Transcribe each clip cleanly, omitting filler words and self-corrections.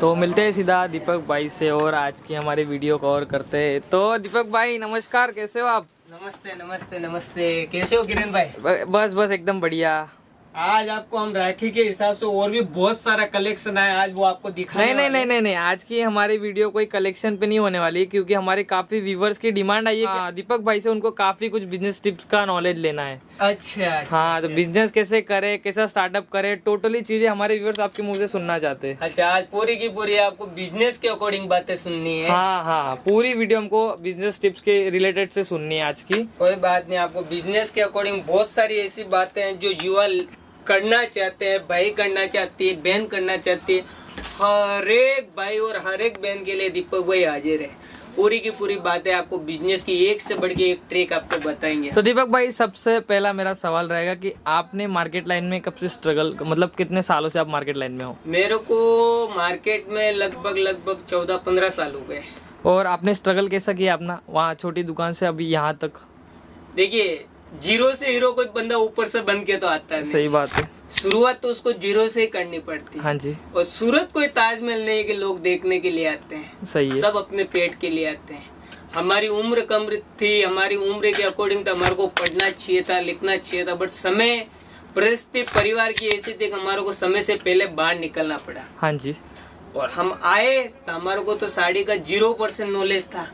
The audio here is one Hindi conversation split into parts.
तो मिलते हैं सीधा दीपक भाई से और आज की हमारी वीडियो कवर करते हैं। तो दीपक भाई नमस्कार, कैसे हो आप? नमस्ते नमस्ते नमस्ते। कैसे हो किरण भाई? बस बस एकदम बढ़िया। आज आपको हम राखी के हिसाब से और भी बहुत सारा कलेक्शन है, आज वो आपको दिखाने नहीं, आज की हमारी वीडियो कोई कलेक्शन पे नहीं होने वाली है, क्योंकि हमारे काफी व्यूवर्स की डिमांड आई है कि दीपक भाई से उनको काफी कुछ बिजनेस टिप्स का नॉलेज लेना है। अच्छा हाँ, तो बिजनेस कैसे करे, कैसा स्टार्टअप करे, टोटली चीजें हमारे व्यूवर्स आपके मुंह से सुनना चाहते हैं। अच्छा, आज पूरी की पूरी आपको बिजनेस के अकॉर्डिंग बातें सुननी है। हाँ, पूरी वीडियो हमको बिजनेस टिप्स के रिलेटेड से सुननी है आज की। कोई बात नहीं, आपको बिजनेस के अकॉर्डिंग बहुत सारी ऐसी बातें हैं जो युवा करना चाहते हैं, भाई करना चाहती है, बहन करना चाहती है। हर एक भाई और हर एक बहन के लिए दीपक भाई हाजिर है। पूरी की पूरी बातें आपको बिजनेस की एक से बढ़ के एक ट्रिक आपको बताएंगे। तो दीपक भाई, सबसे पहला मेरा सवाल रहेगा कि आपने मार्केट लाइन में कब से स्ट्रगल, मतलब कितने सालों से आप मार्केट लाइन में हो? मेरे को मार्केट में लगभग 14-15 साल हो गए। और आपने स्ट्रगल कैसा किया अपना, वहाँ छोटी दुकान से अभी यहाँ तक? देखिए, जीरो से हीरो कोई बंदा ऊपर से बन के तो आता है। सही बात है। शुरुआत तो उसको जीरो से ही करनी पड़ती है। हाँ जी। और सूरत कोई ताजमहल नहीं कि लोग देखने के लिए आते हैं। सही है। सब अपने पेट के लिए आते हैं। हमारी उम्र कम थी, हमारी उम्र के अकॉर्डिंग तो हमारे को पढ़ना चाहिए था, लिखना चाहिए था, बट समय परिस्थिति परिवार की ऐसी थी कि हमारे को समय से पहले बाहर निकलना पड़ा। हाँ जी। और हम आए तो हमारे को तो साड़ी का 0% नॉलेज था।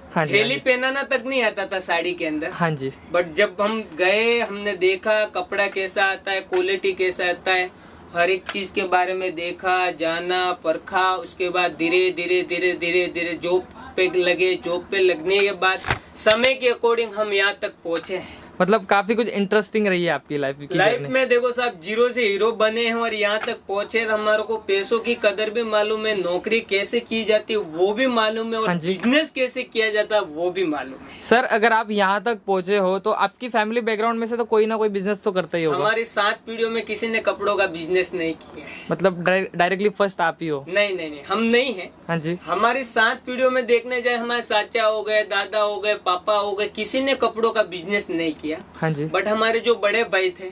हाँ जी। थैली पहनाना तक नहीं आता था साड़ी के अंदर। हाँ जी। बट जब हम गए, हमने देखा कपड़ा कैसा आता है, क्वालिटी कैसा आता है, हर एक चीज के बारे में देखा, जाना, परखा। उसके बाद धीरे धीरे जॉब पे लगे। जॉब पे लगने के बाद समय के अकॉर्डिंग हम यहाँ तक पहुँचे हैं। मतलब काफी कुछ इंटरेस्टिंग रही है आपकी लाइफ में। देखो साहब, जीरो से हीरो बने हैं और यहाँ तक पहुँचे तो हमारे को पैसों की कदर भी मालूम है, नौकरी कैसे की जाती है वो भी मालूम है, और बिजनेस कैसे किया जाता है वो भी मालूम है। सर, अगर आप यहाँ तक पहुँचे हो तो आपकी फैमिली बैकग्राउंड में से तो कोई ना कोई बिजनेस तो करता ही होगा। हमारी 7 पीढ़ियों में किसी ने कपड़ों का बिजनेस नहीं किया है। मतलब डायरेक्टली फर्स्ट आप ही हो? नहीं, हम नहीं है। हाँ जी। हमारी 7 पीढ़ियों में देखने जाए, हमारे चाचा हो गए, दादा हो गए, पापा हो गए, किसी ने कपड़ों का बिजनेस नहीं किया। हाँ जी। बट हमारे जो बड़े भाई थे,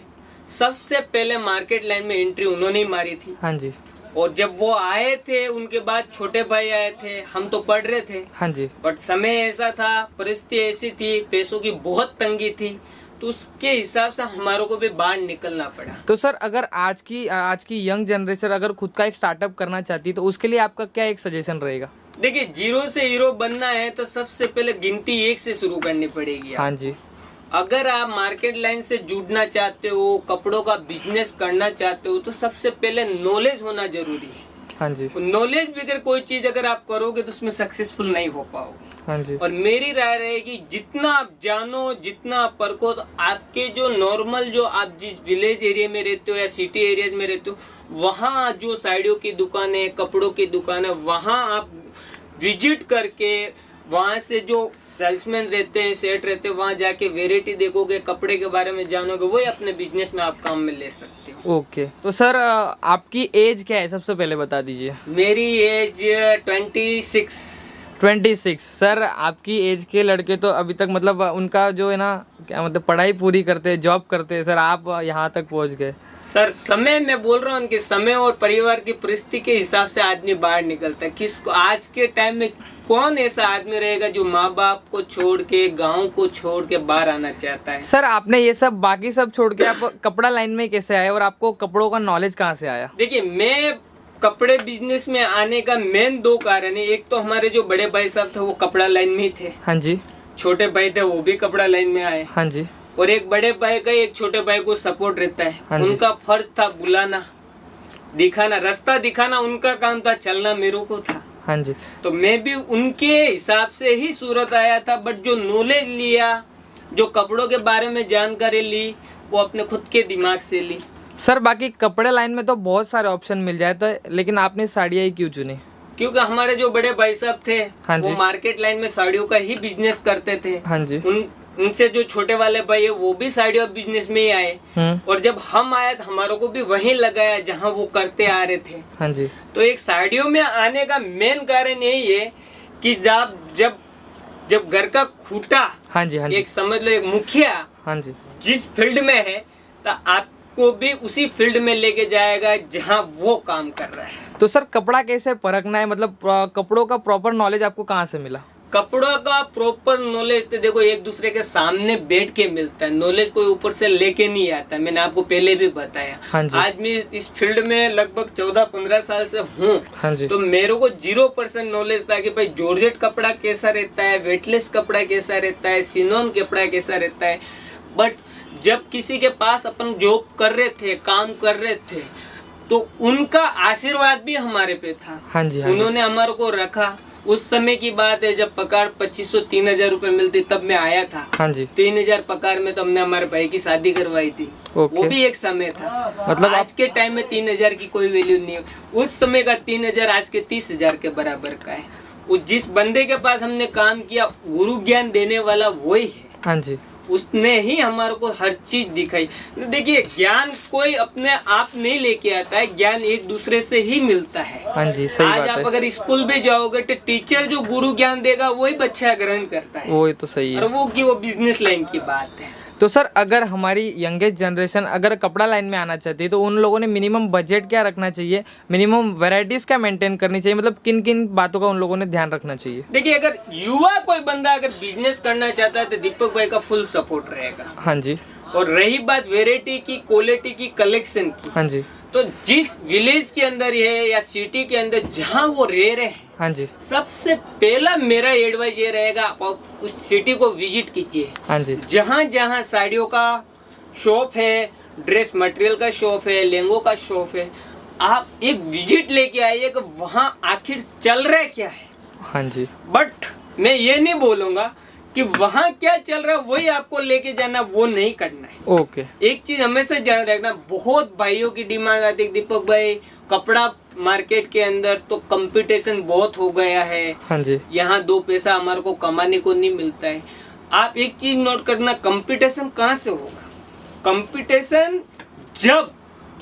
सबसे पहले मार्केट लाइन में एंट्री उन्होंने ही मारी थी। हाँ जी। और जब वो आए थे, उनके बाद छोटे भाई आए थे। हम तो पढ़ रहे थे। हाँ जी। बट समय ऐसा था, परिस्थिति ऐसी थी, पैसों की बहुत तंगी थी, तो उसके हिसाब से हमारों को भी बाहर निकलना पड़ा। तो सर, अगर आज की यंग जनरेशन अगर खुद का एक स्टार्टअप करना चाहती है तो उसके लिए आपका क्या एक सजेशन रहेगा? देखिए, जीरो से हीरो बनना है तो सबसे पहले गिनती 1 से शुरू करनी पड़ेगी। हाँ जी। अगर आप मार्केट लाइन से जुड़ना चाहते हो, कपड़ों का बिजनेस करना चाहते हो, तो सबसे पहले नॉलेज होना जरूरी है। हाँ जी। नॉलेज बगैर कोई चीज अगर आप करोगे तो उसमें सक्सेसफुल नहीं हो पाओगे। हाँ जी। और मेरी राय रहेगी, जितना आप जानो, जितना आप परखो, तो आपके जो नॉर्मल, जो आप जिस विलेज एरिया में रहते हो या सिटी एरिया में रहते हो, वहाँ जो साड़ियों की दुकान है, कपड़ों की दुकान है, वहाँ आप विजिट करके, वहाँ से जो सेल्समैन रहते हैं, सेट रहते हैं, वहाँ जाके वेराइटी देखोगे, कपड़े के बारे में जानोगे, वही अपने बिजनेस में आप काम में ले सकते हो। ओके। तो सर, आपकी एज क्या है, सबसे पहले बता दीजिए। मेरी एज 26। 26। सर, आपकी एज के लड़के तो अभी तक मतलब उनका जो है ना, क्या मतलब, पढ़ाई पूरी करते हैं, जॉब करते हैं। सर, आप यहाँ तक पहुँच गए। सर, समय, मैं बोल रहा हूँ, उनके समय और परिवार की परिस्थिति के हिसाब से आदमी बाहर निकलता है। किसको आज के टाइम में कौन ऐसा आदमी रहेगा जो माँ बाप को छोड़ के, गांव को छोड़ के बाहर आना चाहता है? सर, आपने ये सब बाकी सब छोड़ के आप कपड़ा लाइन में कैसे आए और आपको कपड़ों का नॉलेज कहाँ से आया? देखिए, मैं कपड़े बिजनेस में आने का मेन 2 कारण है। एक तो हमारे जो बड़े भाई साहब थे वो कपड़ा लाइन में ही थे। हाँ जी। छोटे भाई थे वो भी कपड़ा लाइन में आए। हाँ जी। और एक बड़े भाई का एक छोटे भाई को सपोर्ट रहता है। हाँ, उनका फर्ज था बुलाना, दिखाना, रास्ता दिखाना, उनका काम था, चलना मेरे को था। हाँ जी। तो मैं भी उनके हिसाब से ही सूरत आया था। बट जो नॉलेज लिया, जो कपड़ों के बारे में जानकारी ली, वो अपने खुद के दिमाग से ली। सर, बाकी कपड़े लाइन में तो बहुत सारे ऑप्शन मिल जाते हैं, लेकिन आपने साड़ियाँ ही क्यों चुनी? क्योंकि हमारे जो बड़े भाई साहब थे, हाँ वो मार्केट लाइन में साड़ियों का ही बिजनेस करते थे। हाँ जी। उनसे जो छोटे वाले भाई है वो भी साड़ियों बिजनेस में ही आए। और जब हम आए तो हमारों को भी वहीं लगाया जहां वो करते आ रहे थे। हाँ जी। तो एक साड़ियों में आने का मेन कारण यही है कि जब घर का खूंटा, हाँ जी, हाँ जी, एक समझ लो, एक मुखिया, हाँ जी, जिस फील्ड में है, तो आप आपको भी उसी फील्ड में लेके जाएगा जहां वो काम कर रहा है। तो सर कपड़ा कैसे परखना है, मतलब कपड़ों का प्रॉपर नॉलेज आपको कहाँ से मिला? कपड़ों का प्रॉपर नॉलेज तो देखो एक दूसरे के सामने बैठ के मिलता है, नॉलेज कोई ऊपर से लेके नहीं आता। मैंने आपको पहले भी बताया। हाँ जी। आज मैं इस फील्ड में लगभग 14-15 साल से हूँ। हाँ जी। तो मेरे को 0% नॉलेज था कि भाई जॉर्जेट कपड़ा कैसा रहता है, वेटलेस कपड़ा कैसा रहता है, सिनोन कपड़ा कैसा रहता है। बट जब किसी के पास अपन जॉब कर रहे थे, काम कर रहे थे, तो उनका आशीर्वाद भी हमारे पे था। हाँ जी। हाँ जी। उन्होंने हमारे को रखा। उस समय की बात है जब पगार 2500-3000 रुपए मिलती, तब मैं आया था। हाँ जी। 3000 पगार में तो हमने हमारे भाई की शादी करवाई थी। ओके। वो भी एक समय था। मतलब आज के टाइम में 3000 की कोई वैल्यू नहीं है। उस समय का 3000 आज के 30,000 के बराबर का है। वो जिस बंदे के पास हमने काम किया, गुरु ज्ञान देने वाला वही है। हाँ जी। उसने ही हमारे को हर चीज दिखाई। देखिए ज्ञान कोई अपने आप नहीं लेके आता है, ज्ञान एक दूसरे से ही मिलता है। हाँ जी, सही आज बात आप है। अगर स्कूल भी जाओगे तो टीचर जो गुरु ज्ञान देगा वही बच्चा ग्रहण करता है। वो तो सही और है। वो की वो बिजनेस लाइन की बात है। तो सर अगर हमारी यंगेस्ट जनरेशन अगर कपड़ा लाइन में आना चाहती है तो उन लोगों ने मिनिमम बजट क्या रखना चाहिए, मिनिमम वैरायटीज क्या मेंटेन करनी चाहिए, मतलब किन किन बातों का उन लोगों ने ध्यान रखना चाहिए? देखिए अगर युवा कोई बंदा अगर बिजनेस करना चाहता है तो दीपक भाई का फुल सपोर्ट रहेगा। हाँ जी। और रही बात वेराइटी की, क्वालिटी की, कलेक्शन की, हाँ जी। तो जिस विलेज के अंदर है या सिटी के अंदर जहाँ वो रह रहे हैं, हाँ जी। सबसे पहला मेरा एडवाइस ये रहेगा आप उस सिटी को विजिट कीजिए। हाँ जी। जहाँ जहाँ साड़ियों का शॉप है, ड्रेस मटेरियल का शॉप है, लहंगों का शॉप है, आप एक विजिट लेके आइए कि वहाँ आखिर चल रहा है क्या है। हाँ जी। बट मैं ये नहीं बोलूंगा कि वहाँ क्या चल रहा है वही आपको लेके जाना, वो नहीं करना है। ओके। एक चीज हमेशा ध्यान रखना, बहुत भाइयों की डिमांड आती है दीपक भाई कपड़ा मार्केट के अंदर तो कंपटीशन बहुत हो गया है। हाँ जी। यहाँ 2 पैसा हमारे को कमाने को नहीं मिलता है। आप एक चीज नोट करना, कंपटीशन कहाँ से होगा? कंपटीशन जब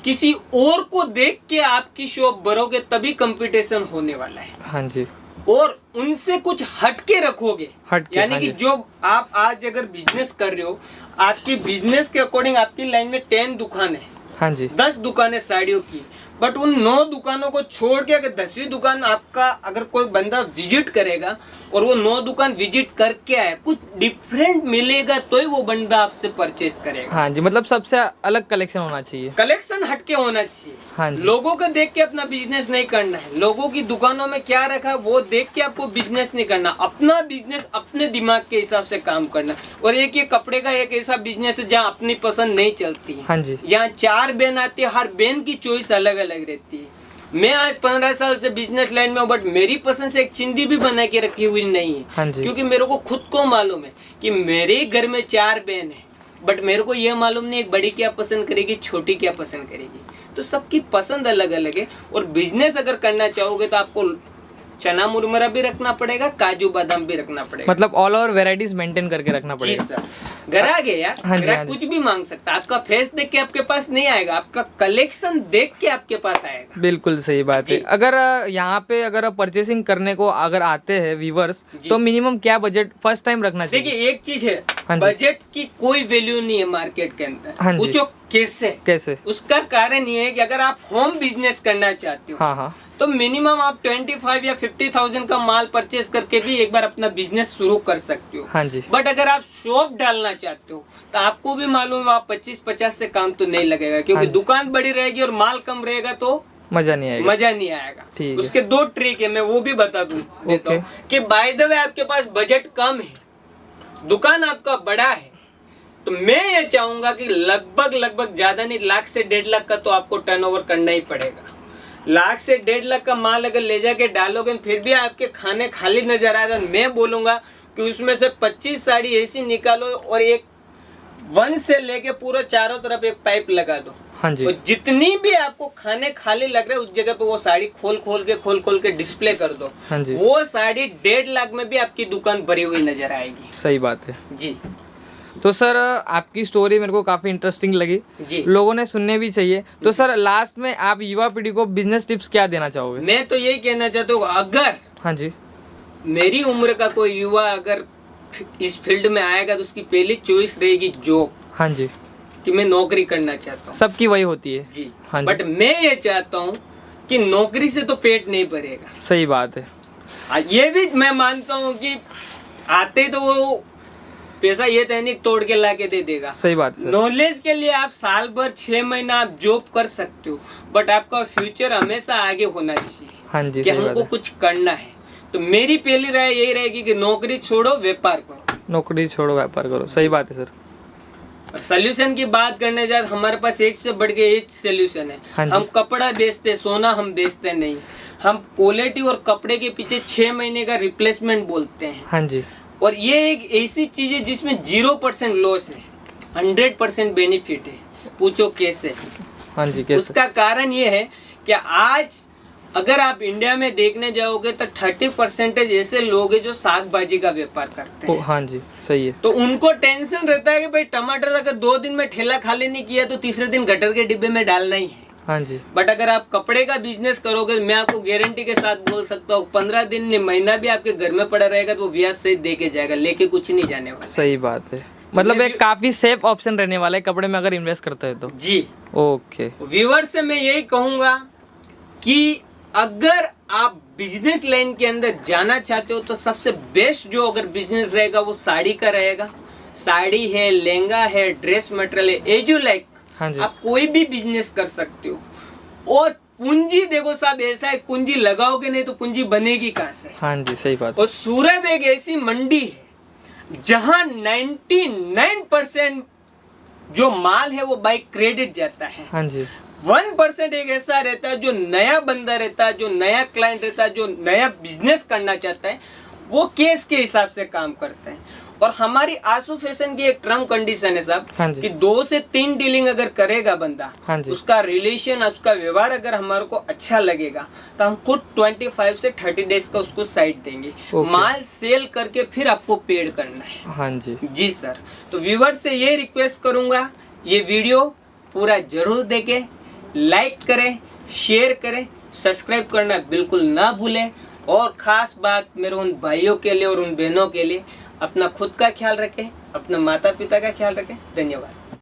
किसी और को देख के आपकी शॉप भरोगे तभी कंपटीशन होने वाला है। हाँ जी। और उनसे कुछ हटके रखोगे, हटके, यानी हाँ कि जी। जो आप आज अगर बिजनेस कर रहे हो, आपकी बिजनेस के अकॉर्डिंग आपकी लाइन में 10 दुकान है, हाँ जी। 10 दुकानें साड़ियों की, बट उन 9 दुकानों को छोड़ के अगर 10वीं दुकान आपका अगर कोई बंदा विजिट करेगा और वो 9 दुकान विजिट करके आए, कुछ डिफरेंट मिलेगा तो ही वो बंदा आपसे परचेज करेगा। हाँ जी, मतलब सबसे अलग कलेक्शन होना चाहिए। कलेक्शन हटके होना चाहिए। हाँ जी। लोगों को देख के अपना बिजनेस नहीं करना है, लोगों की दुकानों में क्या रखा है वो देख के आपको बिजनेस नहीं करना, अपना बिजनेस अपने दिमाग के हिसाब से काम करना। और एक ये कपड़े का एक ऐसा बिजनेस है जहाँ अपनी पसंद नहीं चलती है। हाँ जी। यहाँ 4 बहन आती है, हर बहन की चॉइस अलग अलग रहती है। मैं आज 15 साल से बिजनेस लाइन में हूँ, बट मेरी पसंद से एक चिंदी भी बना के रखी हुई नहीं है। हाँ जी। क्योंकि मेरे को खुद को मालूम है कि मेरे घर में 4 बहन है, बट मेरे को ये मालूम नहीं एक बड़ी क्या पसंद करेगी, छोटी क्या पसंद करेगी। तो सबकी पसंद अलग अलग है। और बिजनेस अगर करना चाहोगे तो आपको चना मुरमुरा भी रखना पड़ेगा, काजू बादाम भी रखना पड़ेगा। मतलब ऑल ओवर वेराइटीज मेंटेन करके रखना जी पड़ेगा। सर। ग्राहक है यार, हाँ जी, ग्राहक हाँ जी। कुछ भी मांग सकता है। आपका फेस देख के आपके पास नहीं आएगा, आपका कलेक्शन देख के आपके पास आएगा। बिल्कुल सही बात है। जी। अगर यहाँ पे अगर परचेसिंग करने को अगर आते हैं व्यूवर्स, जी। तो मिनिमम क्या बजट फर्स्ट टाइम रखना चाहिए? देखिए एक चीज है, हाँ जी। बजट की कोई वैल्यू नहीं है मार्केट के अंदर। हाँ जी। पूछो कैसे? कैसे? उसका कारण ये है कि अगर आप होम बिजनेस करना चाहते हो हाँ हाँ। तो मिनिमम आप 25 या 50,000 का माल परचेज करके भी एक बार अपना बिजनेस शुरू कर सकते हो। हाँ जी। बट अगर आप शॉप डालना चाहते हो तो आपको भी मालूम है आप 25-50 से काम तो नहीं लगेगा, क्योंकि हाँ जी। दुकान बड़ी रहेगी और माल कम रहेगा तो मजा नहीं आएगा। मजा नहीं आएगा। ठीक है। उसके 2 ट्रिक है, मैं वो भी बता दूं देता हूं कि बाय द वे आपके पास बजट कम है, दुकान आपका बड़ा है, तो मैं ये चाहूंगा कि लगभग ज्यादा नहीं, 1 लाख से 1.5 लाख का तो आपको टर्नओवर करना ही पड़ेगा। 1 लाख से 1.5 लाख का माल अगर ले जाके डालोगे फिर भी आपके खाने खाली नजर आएगा, मैं बोलूंगा कि उसमें से 25 साड़ी ऐसी निकालो और एक 1 से लेके पूरा चारों तरफ एक पाइप लगा दो। हाँ जी। और जितनी भी आपको खाने खाली लग रहे उस जगह पे वो साड़ी खोल खोल के डिस्प्ले कर दो। हाँ जी। वो साड़ी 1.5 लाख में भी आपकी दुकान भरी हुई नजर आएगी। सही बात है। जी तो सर आपकी स्टोरी मेरे को काफी इंटरेस्टिंग लगी, जी। लोगों ने सुनने भी चाहिए। तो सर लास्ट में आप युवा पीढ़ी को बिजनेस टिप्स क्या देना चाहोगे? मैं तो यही कहना चाहता हूँ, अगर हाँ जी। मेरी उम्र का कोई युवा अगर इस फील्ड में आएगा तो उसकी पहली चॉइस रहेगी जॉब। हाँ जी। कि मैं नौकरी करना चाहता हूँ। सबकी वही होती है। जी हाँ जी। बट मैं ये चाहता हूँ कि नौकरी से तो पेट नहीं भरेगा। सही बात है। ये भी मैं मानता हूँ कि आते तो वो पैसा ये तो नहीं तोड़ के ला के दे देगा। सही बात है सर। नॉलेज के लिए आप साल भर 6 महीना आप जॉब कर सकते हो, बट आपका फ्यूचर हमेशा आगे होना चाहिए हाँ जी कि सही बात हमको है। कुछ करना है। तो मेरी पहली राय यही रहेगी कि नौकरी छोड़ो, व्यापार करो। नौकरी छोड़ो, व्यापार करो। सही बात है सर। और सोल्यूशन की बात करने जाए हमारे पास एक से बढ़ के एक सोल्यूशन है। हाँ जी। हम कपड़ा बेचते, सोना हम बेचते नहीं। हम क्वालिटी और कपड़े के पीछे 6 महीने का रिप्लेसमेंट बोलते हैं। हाँ जी। और ये एक ऐसी चीज है जिसमें 0% लॉस है, 100% बेनिफिट है। पूछो कैसे? हाँ जी कैसे? उसका कारण ये है कि आज अगर आप इंडिया में देखने जाओगे तो 30% ऐसे लोग हैं जो साग भाजी का व्यापार करते हैं। हाँ जी सही है। तो उनको टेंशन रहता है कि भाई टमाटर अगर 2 दिन में ठेला खाली नहीं किया तो तीसरे दिन गटर के डिब्बे में डालना ही है। हाँ जी। बट अगर आप कपड़े का बिजनेस करोगे, मैं आपको गारंटी के साथ बोल सकता हूँ 15 दिन नहीं, महीना भी आपके घर में पड़ा रहेगा तो वो ब्याज सहित दे के जाएगा, लेके कुछ नहीं जाने वाला। सही बात है। मतलब एक काफी सेफ ऑप्शन रहने वाला है कपड़े में अगर इन्वेस्ट करते हैं तो। जी ओके। व्यूअर से मैं यही कहूंगा कि अगर आप बिजनेस लाइन के अंदर जाना चाहते हो तो सबसे बेस्ट जो अगर बिजनेस रहेगा वो साड़ी का रहेगा। साड़ी है, लहंगा है, ड्रेस मटेरियल है, एज यू लाइक। हाँ जी। आप कोई भी बिजनेस कर सकते हो। और पूंजी देखो साहब, ऐसा है पूंजी लगाओगे नहीं तो पूंजी बनेगी कहाँ से? हाँ जी सही बात। और सूरत एक ऐसी मंडी है जहां 99% जो माल है वो बाय क्रेडिट जाता है। हाँ जी। 1% एक ऐसा रहता है जो नया बंदा रहता है, जो नया क्लाइंट रहता है, जो नया बिजनेस करना चाहता है, वो केस के हिसाब से काम करता है। और हमारी आंसू फैशन की एक टर्म कंडीशन है साहब, हाँ जी। कि 2 से 3 डीलिंग अगर करेगा बंदा, हाँ जी। उसका रिलेशन, उसका व्यवहार अगर हमारे को अच्छा लगेगा तो हम खुद 25 से 30 डेज का उसको साइड देंगे। ओके। माल सेल करके फिर आपको पेड करना है। हाँ जी। जी सर। तो व्यूअर से ये रिक्वेस्ट करूंगा, ये वीडियो पूरा जरूर देखें, लाइक करें, शेयर करें, सब्सक्राइब करना बिल्कुल ना भूलें। और खास बात मेरे उन भाइयों के लिए और उन बहनों के लिए, अपना खुद का ख्याल रखें, अपने माता पिता का ख्याल रखें। धन्यवाद।